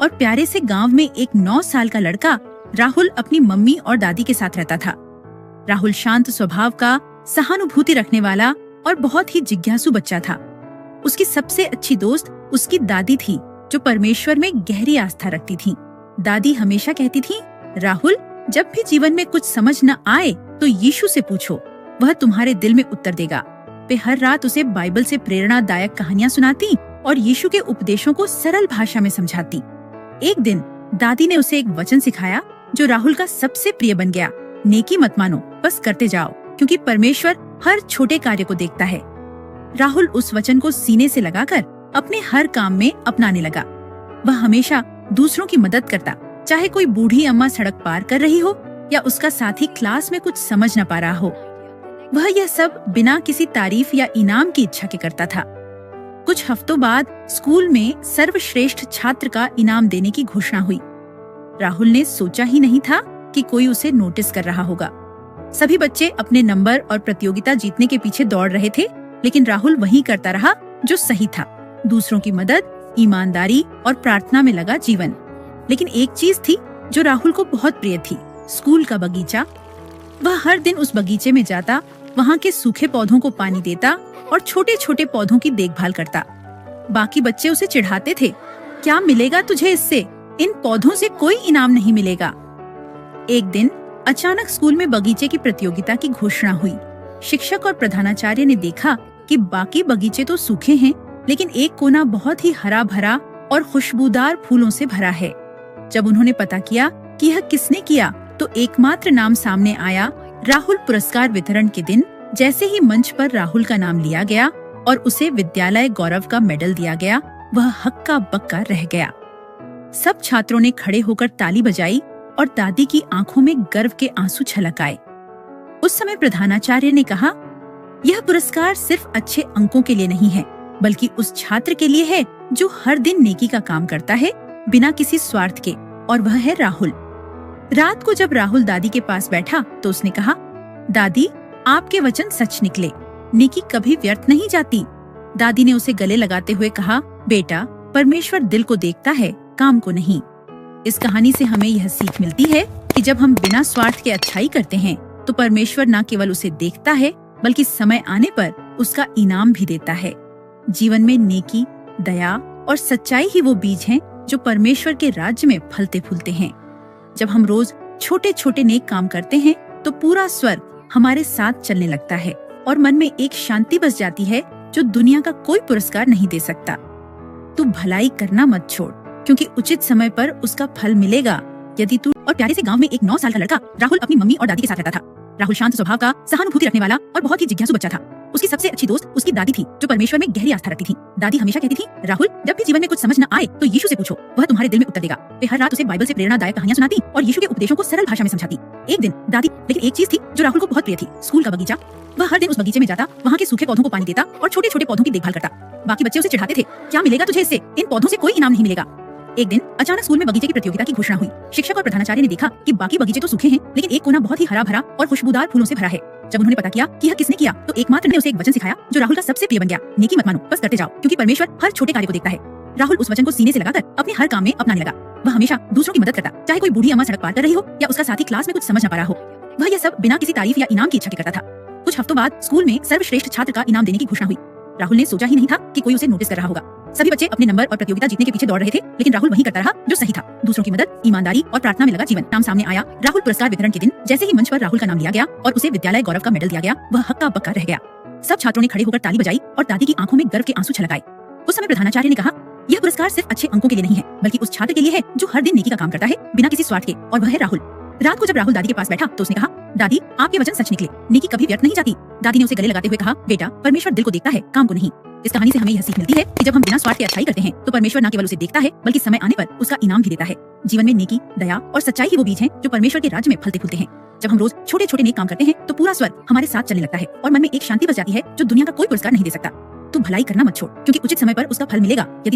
और प्यारे से गांव में एक 9 साल का लड़का राहुल अपनी मम्मी और दादी के साथ रहता था। राहुल शांत स्वभाव का, सहानुभूति रखने वाला और बहुत ही जिज्ञासु बच्चा था। उसकी सबसे अच्छी दोस्त उसकी दादी थी, जो परमेश्वर में गहरी आस्था रखती थी। दादी हमेशा कहती थी, राहुल, जब भी जीवन में कुछ समझ न आए तो यीशु से पूछो, वह तुम्हारे दिल में उत्तर देगा। वे हर रात उसे बाइबल से प्रेरणादायक कहानियां सुनाती और यीशु के उपदेशों को सरल भाषा में समझाती। एक दिन दादी ने उसे एक वचन सिखाया जो राहुल का सबसे प्रिय बन गया। नेकी मत मानो, बस करते जाओ, क्योंकि परमेश्वर हर छोटे कार्य को देखता है। राहुल उस वचन को सीने से लगाकर अपने हर काम में अपनाने लगा। वह हमेशा दूसरों की मदद करता, चाहे कोई बूढ़ी अम्मा सड़क पार कर रही हो या उसका साथी क्लास में कुछ समझ न पा रहा हो। वह यह सब बिना किसी तारीफ या इनाम की इच्छा के करता था। कुछ हफ्तों बाद स्कूल में सर्वश्रेष्ठ छात्र का इनाम देने की घोषणा हुई। राहुल ने सोचा ही नहीं था कि कोई उसे नोटिस कर रहा होगा। सभी बच्चे अपने नंबर और प्रतियोगिता जीतने के पीछे दौड़ रहे थे, लेकिन राहुल वही करता रहा जो सही था। दूसरों की मदद, ईमानदारी और प्रार्थना में लगा जीवन। लेकिन एक चीज थी जो राहुल को बहुत प्रिय थी, स्कूल का बगीचा। वह हर दिन उस बगीचे में जाता, वहाँ के सूखे पौधों को पानी देता और छोटे छोटे पौधों की देखभाल करता। बाकी बच्चे उसे चिढ़ाते थे, क्या मिलेगा तुझे इससे? इन पौधों से कोई इनाम नहीं मिलेगा। एक दिन अचानक स्कूल में बगीचे की प्रतियोगिता की घोषणा हुई। शिक्षक और प्रधानाचार्य ने देखा कि बाकी बगीचे तो सूखे हैं, लेकिन एक कोना बहुत ही हरा भरा और खुशबूदार फूलों से भरा है। जब उन्होंने पता किया कि यह किसने किया, तो एकमात्र नाम सामने आया। राहुल पुरस्कार वितरण के दिन जैसे ही मंच पर राहुल का नाम लिया गया और उसे विद्यालय गौरव का मेडल दिया गया, वह हक्का बक्का रह गया। सब छात्रों ने खड़े होकर ताली बजाई और दादी की आंखों में गर्व के आंसू छलक आए। उस समय प्रधानाचार्य ने कहा, यह पुरस्कार सिर्फ अच्छे अंकों के लिए नहीं है, बल्कि उस छात्र के लिए है जो हर दिन नेकी का काम करता है बिना किसी स्वार्थ के, और वह है राहुल। रात को जब राहुल दादी के पास बैठा तो उसने कहा, दादी, आपके वचन सच निकले, नेकी कभी व्यर्थ नहीं जाती। दादी ने उसे गले लगाते हुए कहा, बेटा, परमेश्वर दिल को देखता है, काम को नहीं। इस कहानी से हमें यह सीख मिलती है कि जब हम बिना स्वार्थ के अच्छाई करते हैं तो परमेश्वर न केवल उसे देखता है, बल्कि समय आने पर उसका इनाम भी देता है। जीवन में नेकी, दया और सच्चाई ही वो बीज हैं जो परमेश्वर के राज्य में फलते फूलते हैं। जब हम रोज छोटे छोटे नेक काम करते हैं तो पूरा स्वर्ग हमारे साथ चलने लगता है और मन में एक शांति बस जाती है जो दुनिया का कोई पुरस्कार नहीं दे सकता। तू भलाई करना मत छोड़, क्योंकि उचित समय पर उसका फल मिलेगा यदि तू। और प्यारे से गांव में एक 9 साल का लड़का राहुल अपनी मम्मी और दादी के साथ रहता था। राहुल शांत स्वभाव का, सहानुभूति रखने वाला और बहुत ही जिज्ञासु बच्चा था। उसकी सबसे अच्छी दोस्त उसकी दादी थी, जो परमेश्वर में गहरी आस्था रखती थी। दादी हमेशा कहती थी, राहुल, जब भी जीवन में कुछ समझ न आए तो यीशु से पूछो, वह तुम्हारे दिल में उत्तर देगा। वे हर रात उसे बाइबल से प्रेरणादायक कहानियां सुनाती और यीशु के उपदेशों को सरल भाषा में समझाती। एक दिन दादी, लेकिन एक चीज थी जो राहुल को बहुत प्रिय थी, स्कूल का बगीचा। वह हर दिन उस बगीचे में जाता, वहाँ के सूखे पौधों को पानी देता और छोटे छोटे पौधों की देखभाल करता। बाकी बच्चे उसे चिढ़ाते थे, क्या मिलेगा तुझे इससे? इन पौधों से कोई इनाम नहीं मिलेगा। एक दिन अचानक स्कूल में बगीचे की प्रतियोगिता की घोषणा हुई। शिक्षक और प्रधानाचार्य ने देखा कि बाकी बगीचे तो सूखे हैं, लेकिन एक कोना बहुत ही हरा भरा और खुशबूदार फूलों से भरा है। जब उन्होंने पता किया कि यह किसने किया, तो एकमात्र ने उसे एक वचन सिखाया जो राहुल का सबसे प्रिय बन गया, नेकी मत मानो, बस करते जाओ, क्योंकि परमेश्वर हर छोटे कार्य को देखता है। राहुल उस वचन को सीने से लगाकर अपने हर काम में अपनाने लगा। वह हमेशा दूसरों की मदद करता, चाहे कोई बूढ़ी अम्मा सड़क पार कर रही हो या उसका साथी क्लास में कुछ समझ न पा रहा हो। वह यह सब बिना किसी तारीफ या इनाम की इच्छा के करता था। कुछ हफ्तों बाद स्कूल में सर्वश्रेष्ठ छात्र का इनाम देने की घोषणा हुई। राहुल ने सोचा ही नहीं था कि कोई उसे नोटिस कर रहा होगा। सभी बच्चे अपने नंबर और प्रतियोगिता जीतने के पीछे दौड़ रहे थे, लेकिन राहुल वही करता रहा जो सही था। दूसरों की मदद, ईमानदारी और प्रार्थना में लगा जीवन। नाम सामने आया। राहुल पुरस्कार वितरण के दिन जैसे ही मंच पर राहुल का नाम लिया गया और उसे विद्यालय गौरव का मेडल दिया गया, वह हक्का बक्का रह गया। सब छात्रों ने खड़े होकर ताली बजाई और दादी की आंखों में गर्व के आंसू छलक आए। उस समय प्रधानाचार्य ने कहा, यह पुरस्कार सिर्फ अच्छे अंकों के लिए नहीं है, बल्कि उस छात्र के लिए है जो हर दिन नेकी का काम करता है बिना किसी स्वार्थ के, और वह है राहुल। रात को जब राहुल दादी के पास बैठा तो उसने कहा, दादी, आपके वचन सच निकले, नेकी कभी व्यर्थ नहीं जाती। दादी ने उसे गले लगाते हुए कहा, बेटा, परमेश्वर दिल को देखता है, काम को नहीं। इस कहानी से हमें यह सीख मिलती है कि जब हम बिना स्वार्थ के अच्छाई करते हैं तो परमेश्वर न केवल उसे देखता है, बल्कि समय आने पर उसका इनाम भी देता है। जीवन में नेकी, दया और सच्चाई ही वो बीज हैं जो परमेश्वर के राज्य में फलते फूलते हैं। जब हम रोज छोटे छोटे नेक काम करते हैं तो पूरा स्वर्ग हमारे साथ चलने लगता है और मन में एक शांति बस जाती है जो दुनिया का कोई पुरस्कार नहीं दे सकता। तू भलाई करना मत छोड़, क्योंकि उचित समय पर उसका फल मिलेगा यदि तू